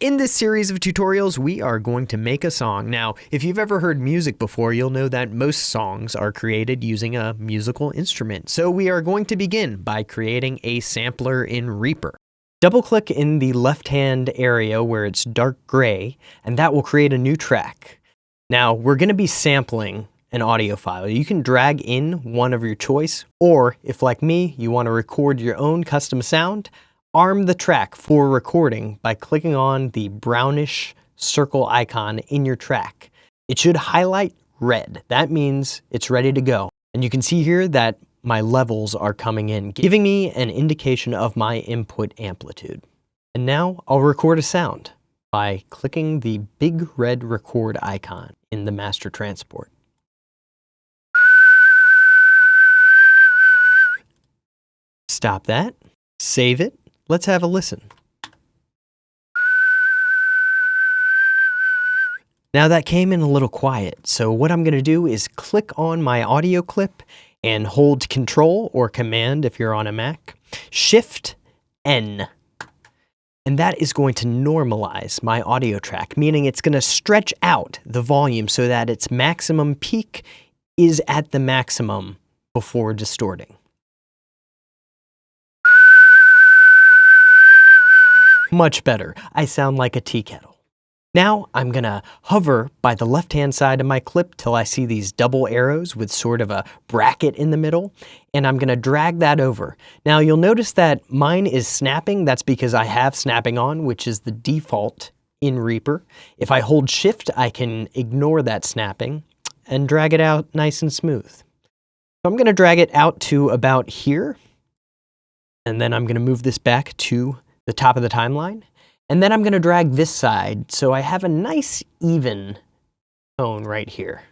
In this series of tutorials, we are going to make a song. Now, if you've ever heard music before, you'll know that most songs are created using a musical instrument. So we are going to begin by creating a sampler in Reaper. Double-click in the left-hand area where it's dark gray, and that will create a new track. Now, we're going to be sampling an audio file. You can drag in one of your choice, or if like me, you want to record your own custom sound, arm the track for recording by clicking on the brownish circle icon in your track. It should highlight red. That means it's ready to go. And you can see here that my levels are coming in, giving me an indication of my input amplitude. And now I'll record a sound by clicking the big red record icon in the master transport. Stop that, save it. Let's have a listen. Now that came in a little quiet, so what I'm going to do is click on my audio clip and hold Control or Command if you're on a Mac, Shift N. And that is going to normalize my audio track, meaning it's going to stretch out the volume so that its maximum peak is at the maximum before distorting. Much better. I sound like a tea kettle. Now I'm gonna hover by the left-hand side of my clip till I see these double arrows with sort of a bracket in the middle, and I'm gonna drag that over. Now you'll notice that mine is snapping. That's because I have snapping on, which is the default in Reaper. If I hold Shift, I can ignore that snapping and drag it out nice and smooth. So I'm gonna drag it out to about here, and then I'm gonna move this back to the top of the timeline, and then I'm going to drag this side so I have a nice even tone right here.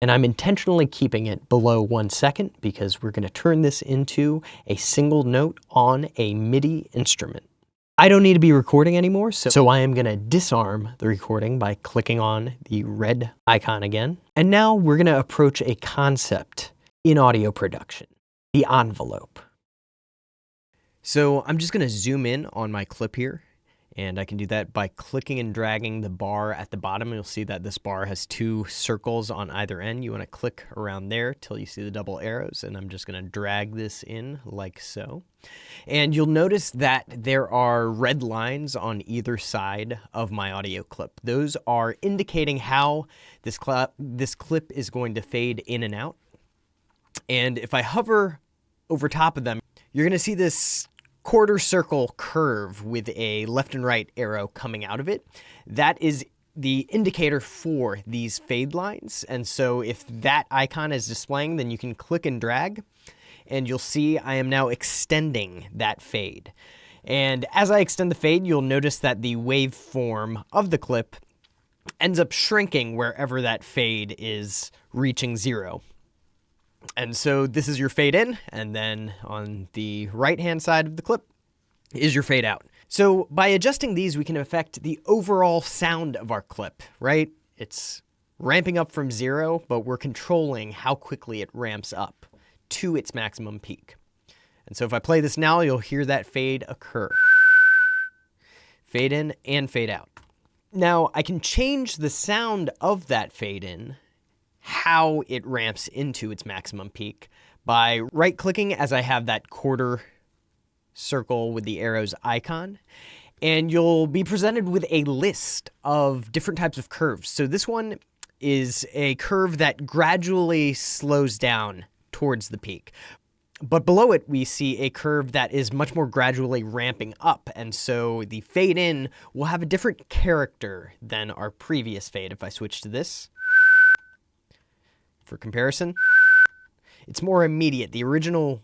And I'm intentionally keeping it below 1 second because we're going to turn this into a single note on a MIDI instrument. I don't need to be recording anymore, so I am going to disarm the recording by clicking on the red icon again. And now we're going to approach a concept in audio production, the envelope. So I'm just going to zoom in on my clip here, and I can do that by clicking and dragging the bar at the bottom. You'll see that this bar has 2 circles on either end. You want to click around there till you see the double arrows, and I'm just going to drag this in like so. And you'll notice that there are red lines on either side of my audio clip. Those are indicating how this clip is going to fade in and out. And if I hover over top of them, you're going to see this quarter circle curve with a left and right arrow coming out of it. That is the indicator for these fade lines. And so if that icon is displaying, then you can click and drag, and you'll see I am now extending that fade. And as I extend the fade, you'll notice that the waveform of the clip ends up shrinking wherever that fade is reaching 0. And so this is your fade in, and then on the right-hand side of the clip is your fade out. So by adjusting these, we can affect the overall sound of our clip, right? It's ramping up from 0, but we're controlling how quickly it ramps up to its maximum peak. And so if I play this now, you'll hear that fade occur. Fade in and fade out. Now I can change the sound of that fade in, how it ramps into its maximum peak, by right-clicking as I have that quarter circle with the arrows icon, and you'll be presented with a list of different types of curves. So this one is a curve that gradually slows down towards the peak. But below it, we see a curve that is much more gradually ramping up, and so the fade in will have a different character than our previous fade. If I switch to this, for comparison, it's more immediate. The original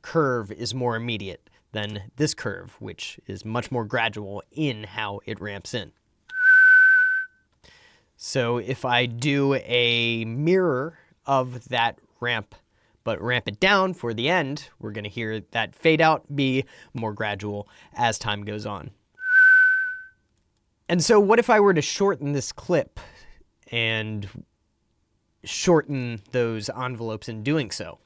curve is more immediate than this curve, which is much more gradual in how it ramps in. So if I do a mirror of that ramp, but ramp it down for the end, we're going to hear that fade out be more gradual as time goes on. And so what if I were to shorten this clip and shorten those envelopes in doing so?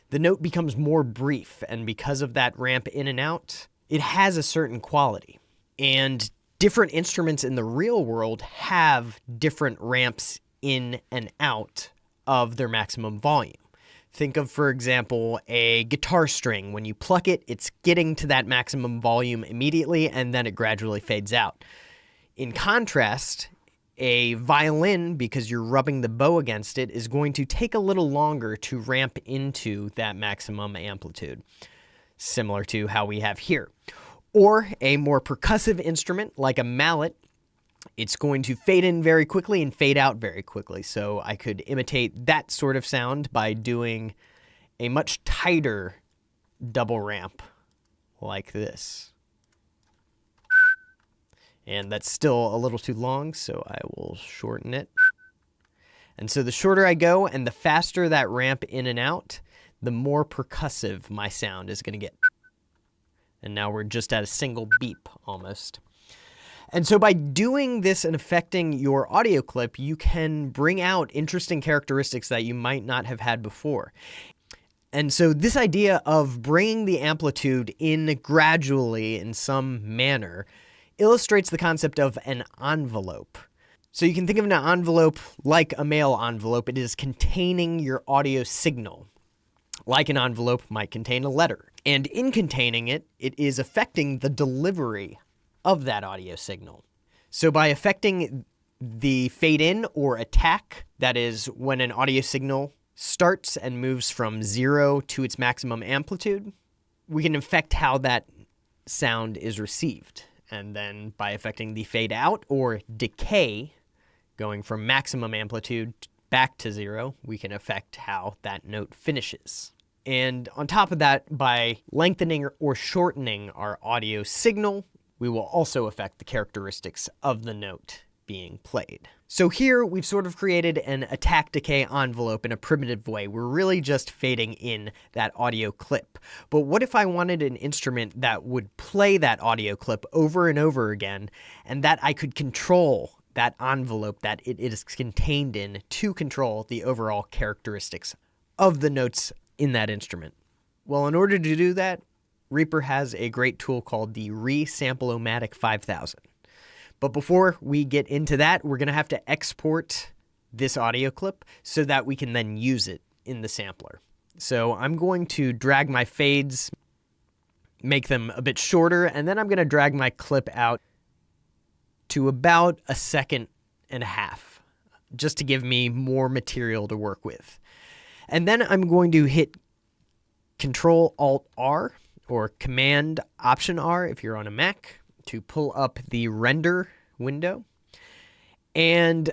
The note becomes more brief, and because of that ramp in and out, it has a certain quality. And different instruments in the real world have different ramps in and out of their maximum volume. Think of, for example, a guitar string. When you pluck it, it's getting to that maximum volume immediately, and then it gradually fades out. In contrast, a violin, because you're rubbing the bow against it, is going to take a little longer to ramp into that maximum amplitude, similar to how we have here. Or a more percussive instrument like a mallet, it's going to fade in very quickly and fade out very quickly. So I could imitate that sort of sound by doing a much tighter double ramp like this. And that's still a little too long, so I will shorten it. And so the shorter I go and the faster that ramp in and out, the more percussive my sound is going to get. And now we're just at a single beep almost. And so by doing this and affecting your audio clip, you can bring out interesting characteristics that you might not have had before. And so this idea of bringing the amplitude in gradually in some manner illustrates the concept of an envelope. So you can think of an envelope like a mail envelope. It is containing your audio signal, like an envelope might contain a letter. And in containing it, it is affecting the delivery of that audio signal. So by affecting the fade in or attack, that is when an audio signal starts and moves from 0 to its maximum amplitude, we can affect how that sound is received. And then by affecting the fade out or decay, going from maximum amplitude back to 0, we can affect how that note finishes. And on top of that, by lengthening or shortening our audio signal, we will also affect the characteristics of the note being played. So here we've sort of created an attack decay envelope in a primitive way. We're really just fading in that audio clip. But what if I wanted an instrument that would play that audio clip over and over again, and that I could control that envelope that it is contained in to control the overall characteristics of the notes in that instrument? Well, in order to do that, Reaper has a great tool called the Resample-O-Matic 5000. But before we get into that, we're going to have to export this audio clip so that we can then use it in the sampler. So I'm going to drag my fades, make them a bit shorter, and then I'm going to drag my clip out to about 1.5 seconds, just to give me more material to work with. And then I'm going to hit Control-Alt-R or Command-Option-R if you're on a Mac to pull up the render window. And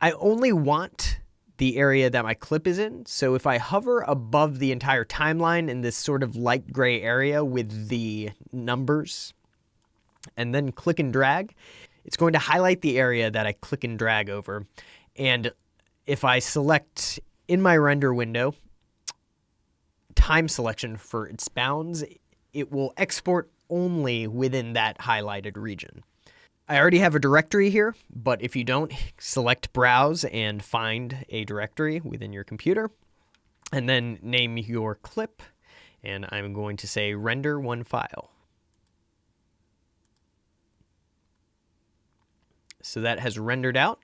I only want the area that my clip is in. So if I hover above the entire timeline in this sort of light gray area with the numbers and then click and drag, it's going to highlight the area that I click and drag over. And if I select in my render window time selection for its bounds, it will export only within that highlighted region. I already have a directory here, but if you don't, select Browse and find a directory within your computer, and then name your clip, and I'm going to say render one file. So that has rendered out.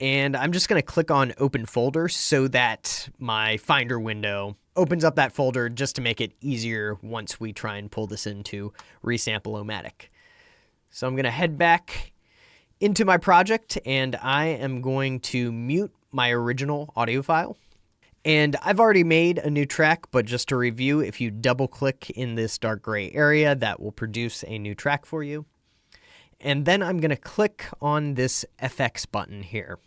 And I'm just going to click on Open Folder so that my Finder window opens up that folder just to make it easier once we try and pull this into Resample-O-Matic. So I'm going to head back into my project, and I am going to mute my original audio file. And I've already made a new track, but just to review, if you double-click in this dark gray area, that will produce a new track for you. And then I'm going to click on this FX button here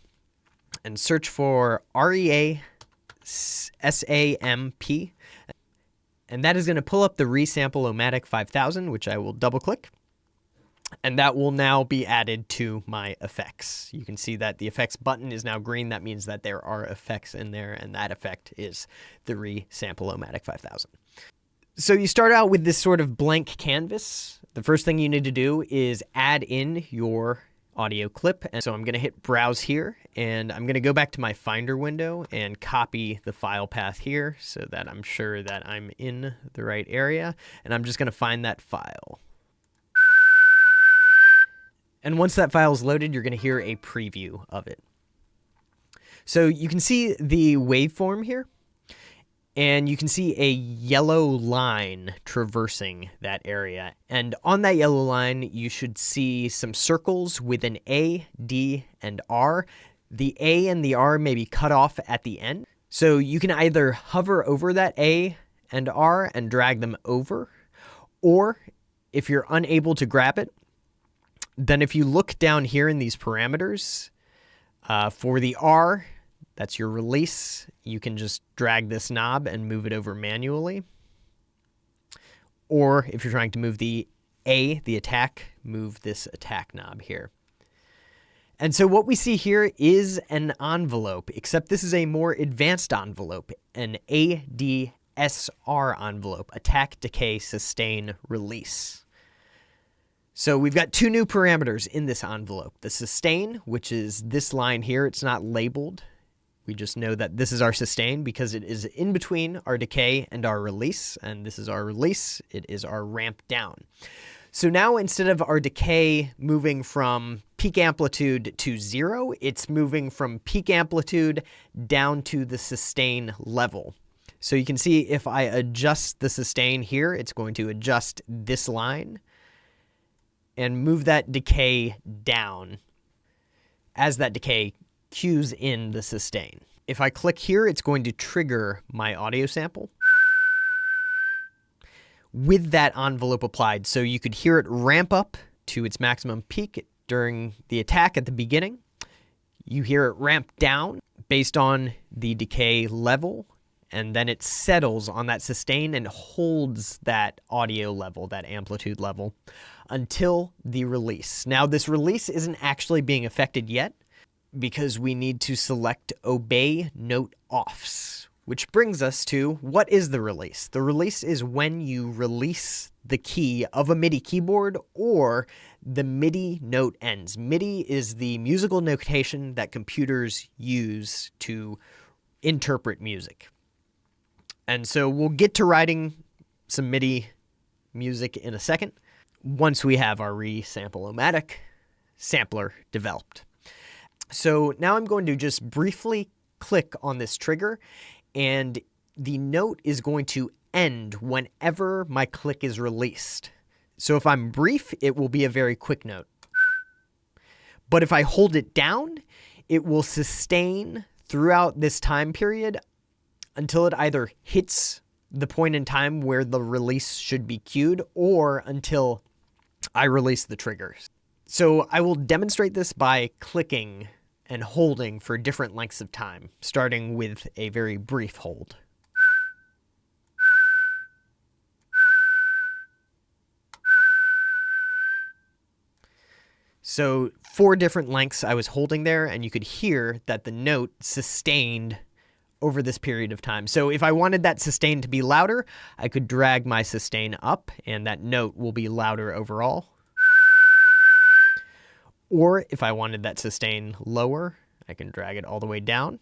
and search for REASAMP. And that is going to pull up the Resample-O-Matic 5000, which I will double click. And that will now be added to my effects. You can see that the effects button is now green. That means that there are effects in there, and that effect is the Resample-O-Matic 5000. So you start out with this sort of blank canvas. The first thing you need to do is add in your audio clip. And so I'm going to hit browse here, and I'm going to go back to my Finder window and copy the file path here so that I'm sure that I'm in the right area. And I'm just going to find that file. And once that file is loaded, you're going to hear a preview of it. So you can see the waveform here, and you can see a yellow line traversing that area. And on that yellow line, you should see some circles with an A, D, and R. The A and the R may be cut off at the end. So you can either hover over that A and R and drag them over, or if you're unable to grab it, then if you look down here in these parameters, for the R, that's your release. You can just drag this knob and move it over manually. Or if you're trying to move the A, the attack, move this attack knob here. And so what we see here is an envelope, except this is a more advanced envelope, an ADSR envelope, attack, decay, sustain, release. So we've got two new parameters in this envelope. The sustain, which is this line here, it's not labeled. We just know that this is our sustain because it is in between our decay and our release. And this is our release. It is our ramp down. So now instead of our decay moving from peak amplitude to 0, it's moving from peak amplitude down to the sustain level. So you can see if I adjust the sustain here, it's going to adjust this line and move that decay down as that decay cues in the sustain. If I click here, it's going to trigger my audio sample with that envelope applied. So you could hear it ramp up to its maximum peak during the attack at the beginning. You hear it ramp down based on the decay level, and then it settles on that sustain and holds that audio level, that amplitude level, until the release. Now, this release isn't actually being affected yet, because we need to select Obey Note Offs, which brings us to what is the release? The release is when you release the key of a MIDI keyboard or the MIDI note ends. MIDI is the musical notation that computers use to interpret music. And so we'll get to writing some MIDI music in a second once we have our Resample-O-Matic sampler developed. So now I'm going to just briefly click on this trigger, and the note is going to end whenever my click is released. So if I'm brief, it will be a very quick note. But if I hold it down, it will sustain throughout this time period until it either hits the point in time where the release should be cued or until I release the triggers. So I will demonstrate this by clicking and holding for different lengths of time, starting with a very brief hold. So 4 different lengths I was holding there, and you could hear that the note sustained over this period of time. So if I wanted that sustain to be louder, I could drag my sustain up, and that note will be louder overall. Or if I wanted that sustain lower, I can drag it all the way down.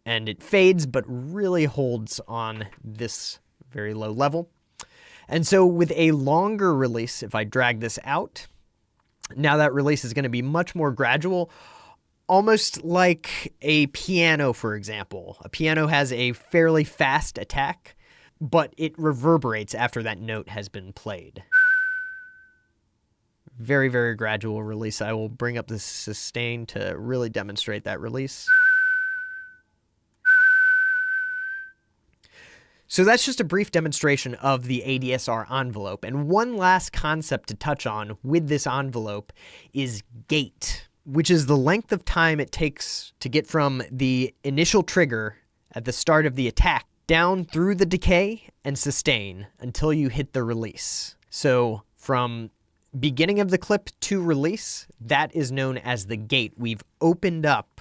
And it fades, but really holds on this very low level. And so with a longer release, if I drag this out, now that release is going to be much more gradual, almost like a piano, for example. A piano has a fairly fast attack, but it reverberates after that note has been played. Very, very gradual release. I will bring up the sustain to really demonstrate that release. So that's just a brief demonstration of the ADSR envelope. And one last concept to touch on with this envelope is gate, which is the length of time it takes to get from the initial trigger at the start of the attack down through the decay and sustain until you hit the release. So from beginning of the clip to release, that is known as the gate. We've opened up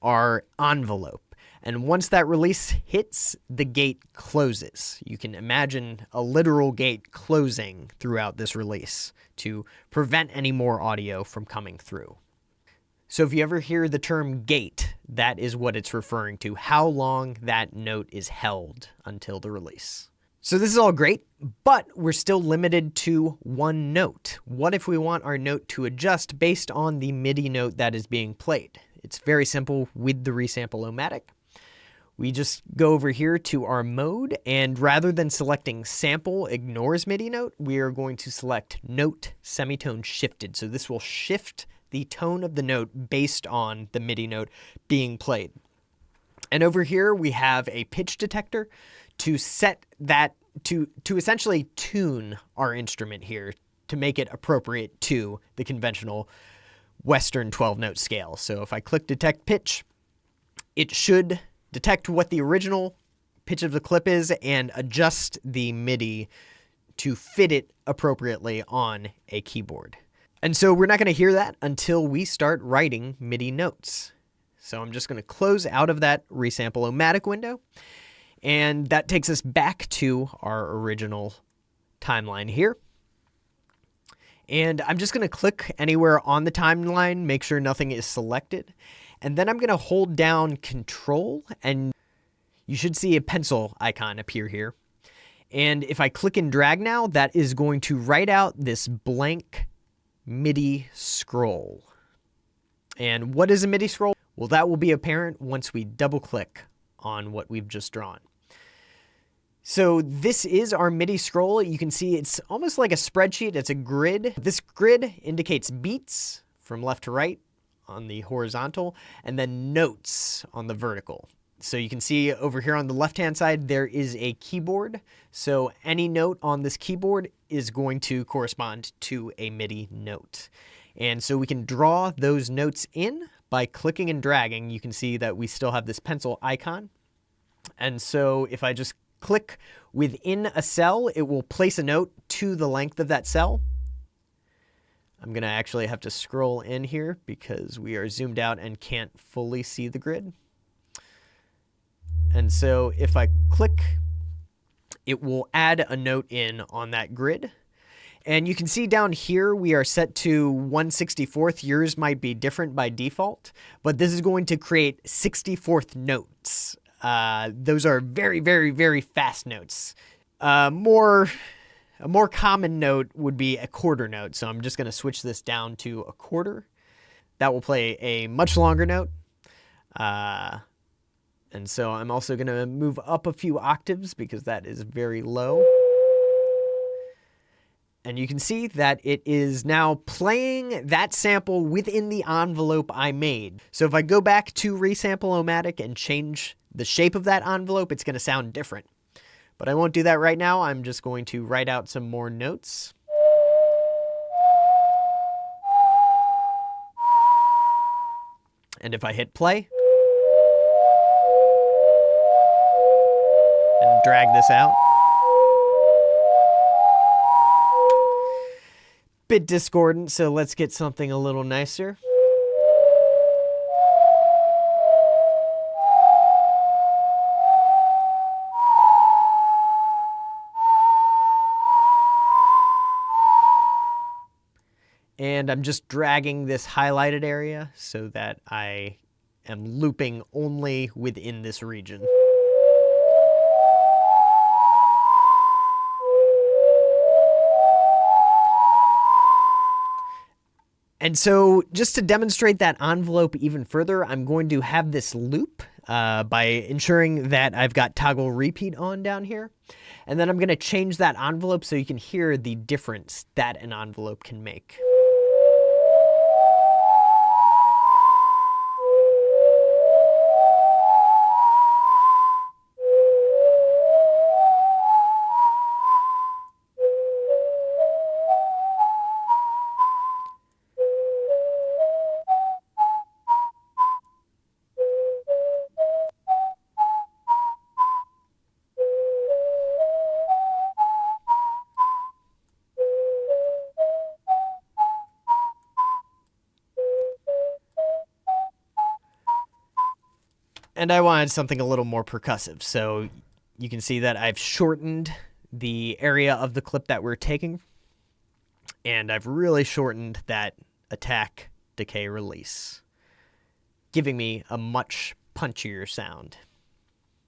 our envelope. And once that release hits, the gate closes. You can imagine a literal gate closing throughout this release to prevent any more audio from coming through. So if you ever hear the term gate, that is what it's referring to, how long that note is held until the release. So this is all great, but we're still limited to one note. What if we want our note to adjust based on the MIDI note that is being played? It's very simple with the Resample-O-Matic. We just go over here to our mode, and rather than selecting sample ignores MIDI note, we are going to select note semitone shifted. So this will shift the tone of the note based on the MIDI note being played. And over here we have a pitch detector to set that to essentially tune our instrument here to make it appropriate to the conventional Western 12-note scale. So if I click detect pitch, it should detect what the original pitch of the clip is and adjust the MIDI to fit it appropriately on a keyboard. And so we're not going to hear that until we start writing MIDI notes. So I'm just going to close out of that Resample-O-Matic window. And that takes us back to our original timeline here. And I'm just going to click anywhere on the timeline, make sure nothing is selected. And then I'm going to hold down Control, and you should see a pencil icon appear here. And if I click and drag now, that is going to write out this blank MIDI scroll. And what is a MIDI scroll? Well, that will be apparent once we double click on what we've just drawn. So this is our MIDI scroll. You can see it's almost like a spreadsheet. It's a grid. This grid indicates beats from left to right on the horizontal, and then notes on the vertical. So you can see over here on the left-hand side, there is a keyboard. So any note on this keyboard is going to correspond to a MIDI note. And so we can draw those notes in by clicking and dragging. You can see that we still have this pencil icon. And so if I just click within a cell, it will place a note to the length of that cell. I'm going to actually have to scroll in here because we are zoomed out and can't fully see the grid. And so if I click, it will add a note in on that grid. And you can see down here we are set to 1/64th. Yours might be different by default, but this is going to create 64th notes. Those are very, very, very fast notes. A more common note would be a quarter note. So I'm just going to switch this down to a quarter. That will play a much longer note. And so I'm also going to move up a few octaves because that is very low. And you can see that it is now playing that sample within the envelope I made. So if I go back to Resample-O-Matic and change the shape of that envelope, it's going to sound different. But I won't do that right now. I'm just going to write out some more notes. And if I hit play and drag this out, bit discordant, so let's get something a little nicer. And I'm just dragging this highlighted area so that I am looping only within this region. And so just to demonstrate that envelope even further, I'm going to have this loop by ensuring that I've got toggle repeat on down here. And then I'm going to change that envelope so you can hear the difference that an envelope can make. And I wanted something a little more percussive, so you can see that I've shortened the area of the clip that we're taking, and I've really shortened that attack, decay, release, giving me a much punchier sound.